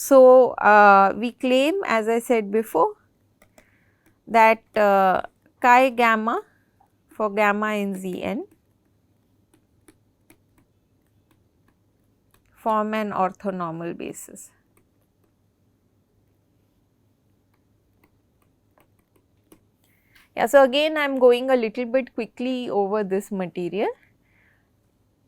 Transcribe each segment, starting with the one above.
So, we claim, as I said before, that chi gamma for gamma in Zn form an orthonormal basis. Yeah, so again I am going a little bit quickly over this material.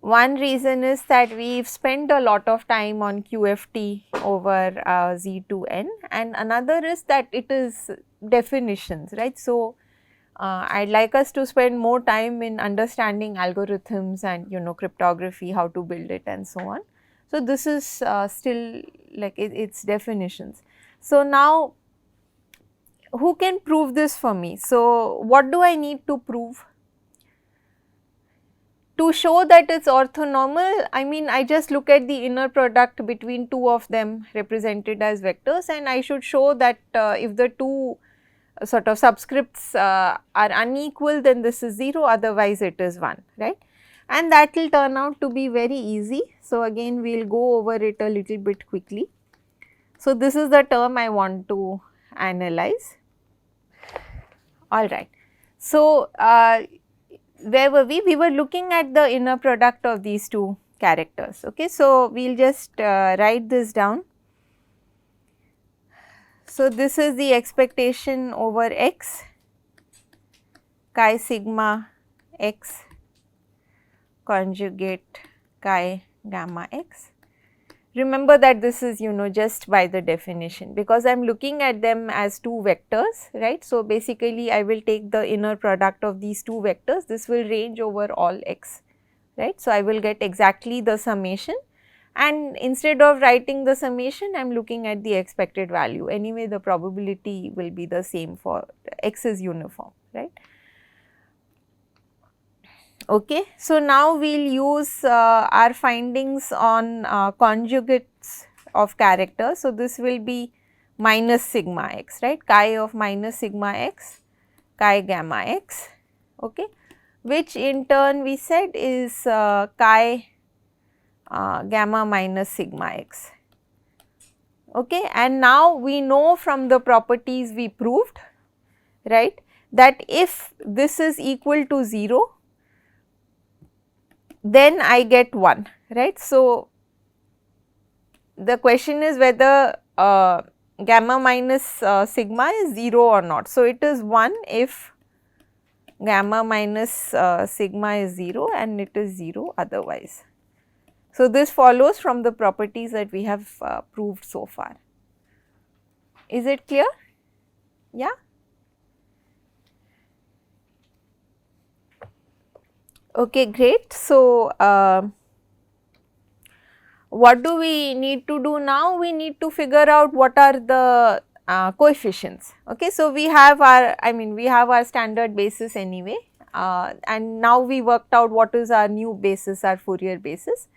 One reason is that we have spent a lot of time on QFT over Z2n, and another is that it is definitions, right. So, I would like us to spend more time in understanding algorithms and cryptography, how to build it and so on. So, this is still like its definitions. So, now who can prove this for me? So, what do I need to prove? To show that it is orthonormal, I mean I just look at the inner product between two of them represented as vectors, and I should show that if the two sort of subscripts are unequal, then this is 0, otherwise it is 1, right. And that will turn out to be very easy. So, again we will go over it a little bit quickly. So, this is the term I want to analyze. Alright. So, where were we? We were looking at the inner product of these two characters. Okay. So, we will just write this down. So, this is the expectation over x chi sigma x conjugate chi gamma x. Remember that this is just by the definition, because I am looking at them as two vectors, right. So, basically I will take the inner product of these two vectors, this will range over all x, right. So, I will get exactly the summation, and instead of writing the summation I am looking at the expected value. Anyway, the probability will be the same for x is uniform, right. Okay. So, now we will use our findings on conjugates of characters. So, this will be minus sigma x, right, chi of minus sigma x chi gamma x, okay, which in turn we said is chi gamma minus sigma x, okay. And now we know from the properties we proved, right, that if this is equal to 0, then I get 1, right. So, the question is whether gamma minus sigma is 0 or not. So, it is 1 if gamma minus sigma is 0 and it is 0 otherwise. So, this follows from the properties that we have proved so far. Is it clear? Yeah? Okay, great. So, what do we need to do now? We need to figure out what are the coefficients. Okay, so we have our, we have our standard basis anyway, and now we worked out what is our new basis, our Fourier basis.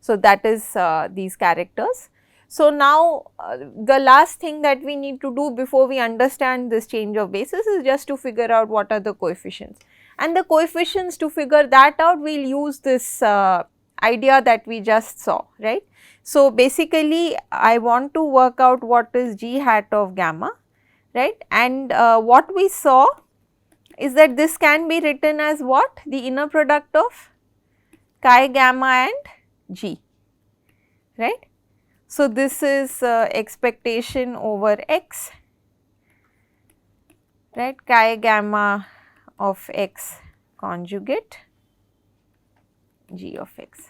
So, that is these characters. So, now the last thing that we need to do before we understand this change of basis is just to figure out what are the coefficients. And the coefficients, to figure that out, we will use this idea that we just saw, right. So, basically I want to work out what is g hat of gamma, right, and what we saw is that this can be written as what? The inner product of chi gamma and g, right. So, this is expectation over x, right, chi gamma of x conjugate g of x.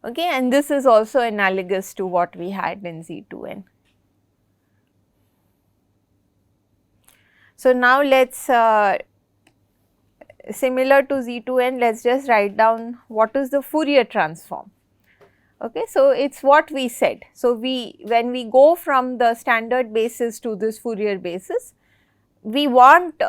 Okay, and this is also analogous to what we had in Z2n. So, now let us similar to Z2n, let us just write down what is the Fourier transform. Okay, so, it is what we said. So, when we go from the standard basis to this Fourier basis, we want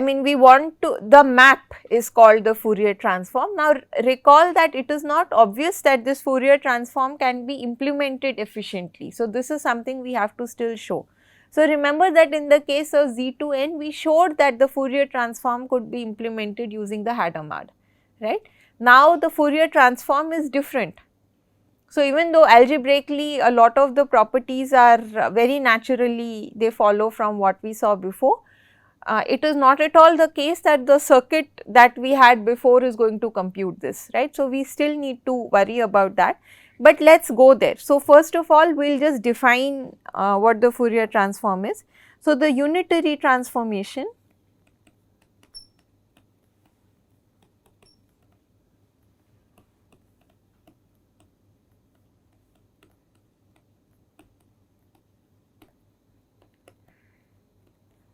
we want to, the map is called the Fourier transform. Now, recall that it is not obvious that this Fourier transform can be implemented efficiently. So, this is something we have to still show. So, remember that in the case of Z2n, we showed that the Fourier transform could be implemented using the Hadamard, right. Now, the Fourier transform is different. So, even though algebraically a lot of the properties are very naturally they follow from what we saw before, it is not at all the case that the circuit that we had before is going to compute this, right. So, we still need to worry about that, but let us go there. So, first of all we will just define what the Fourier transform is. So, the unitary transformation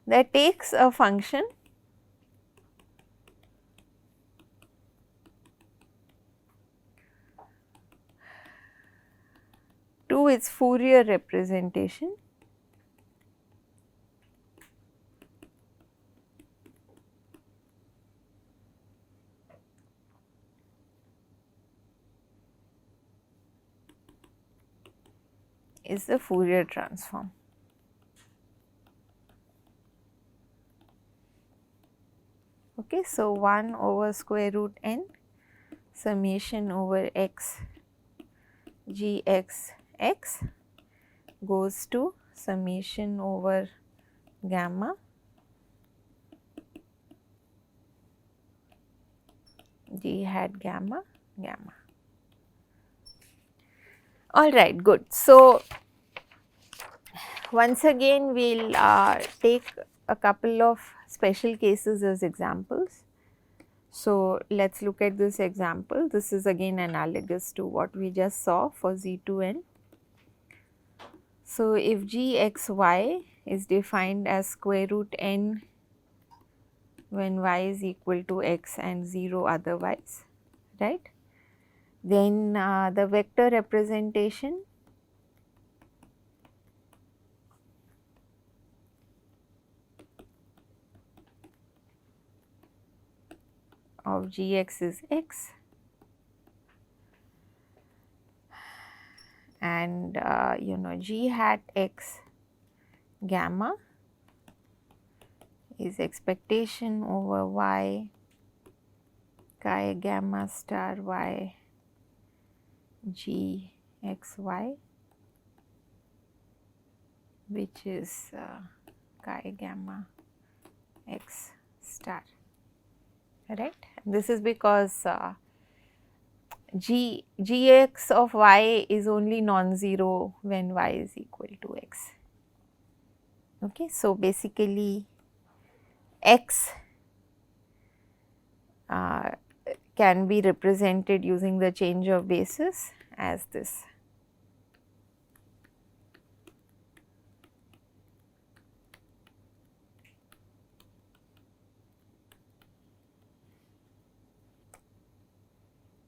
that takes a function to its Fourier representation is the Fourier transform. Okay, so 1 over square root n summation over x g x x goes to summation over gamma g hat gamma gamma. All right, good. So, once again we will take a couple of special cases as examples. So, let us look at this example. This is again analogous to what we just saw for Z2n. So, if g x y is defined as square root n when y is equal to x and 0 otherwise, right, then the vector representation of g x is x, and you know g hat x gamma is expectation over y chi gamma star y g x y, which is chi gamma x star, right. This is because gx of y is only non-zero when y is equal to x. Okay, so basically x can be represented using the change of basis as this.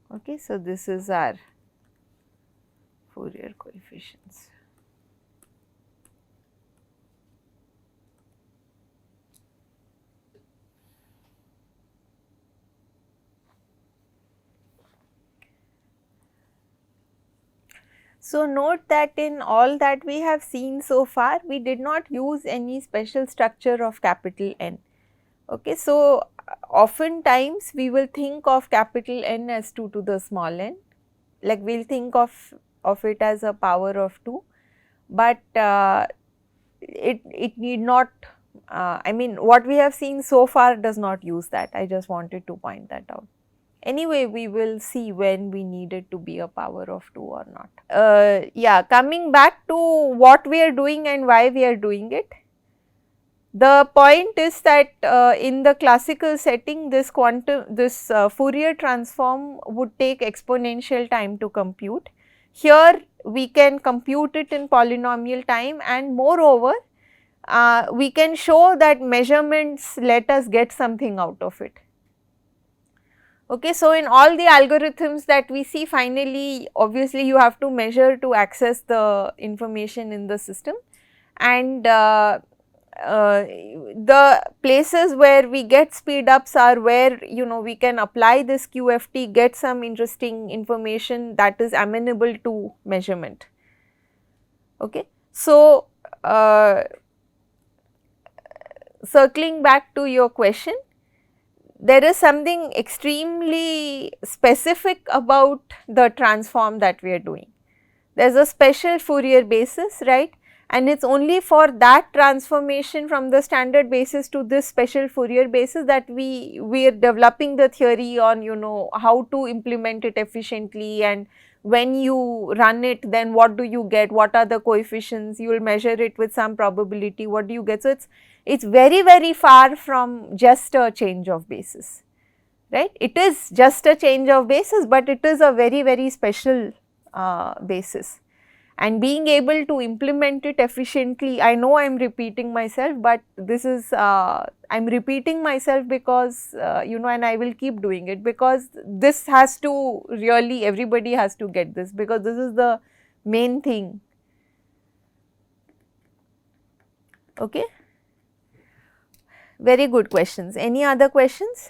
Okay, so this is our Fourier coefficients. So, note that in all that we have seen so far, we did not use any special structure of capital N. Okay, so oftentimes we will think of capital N as 2 to the small n, like we will think of it as a power of 2, but it need not, I mean what we have seen so far does not use that. I just wanted to point that out. Anyway, we will see when we need it to be a power of 2 or not. Yeah, coming back to what we are doing and why we are doing it. The point is that in the classical setting, this Fourier transform would take exponential time to compute. Here we can compute it in polynomial time, and moreover we can show that measurements let us get something out of it. Okay, so in all the algorithms that we see, finally obviously you have to measure to access the information in the system, and the places where we get speed ups are where you know we can apply this QFT, get some interesting information that is amenable to measurement. Okay, so circling back to your question, there is something extremely specific about the transform that we are doing. there is a special Fourier basis, right, and it is only for that transformation from the standard basis to this special Fourier basis that we are developing the theory on, you know, how to implement it efficiently, and when you run it then what do you get, what are the coefficients, you will measure it with some probability, what do you get. So, it is very far from just a change of basis, right. It is just a change of basis, but it is a very special basis, and being able to implement it efficiently. I know I am repeating myself, but this is I am repeating myself because you know, and I will keep doing it because this has to really, everybody has to get this, because this is the main thing. Okay. Very good questions. Any other questions?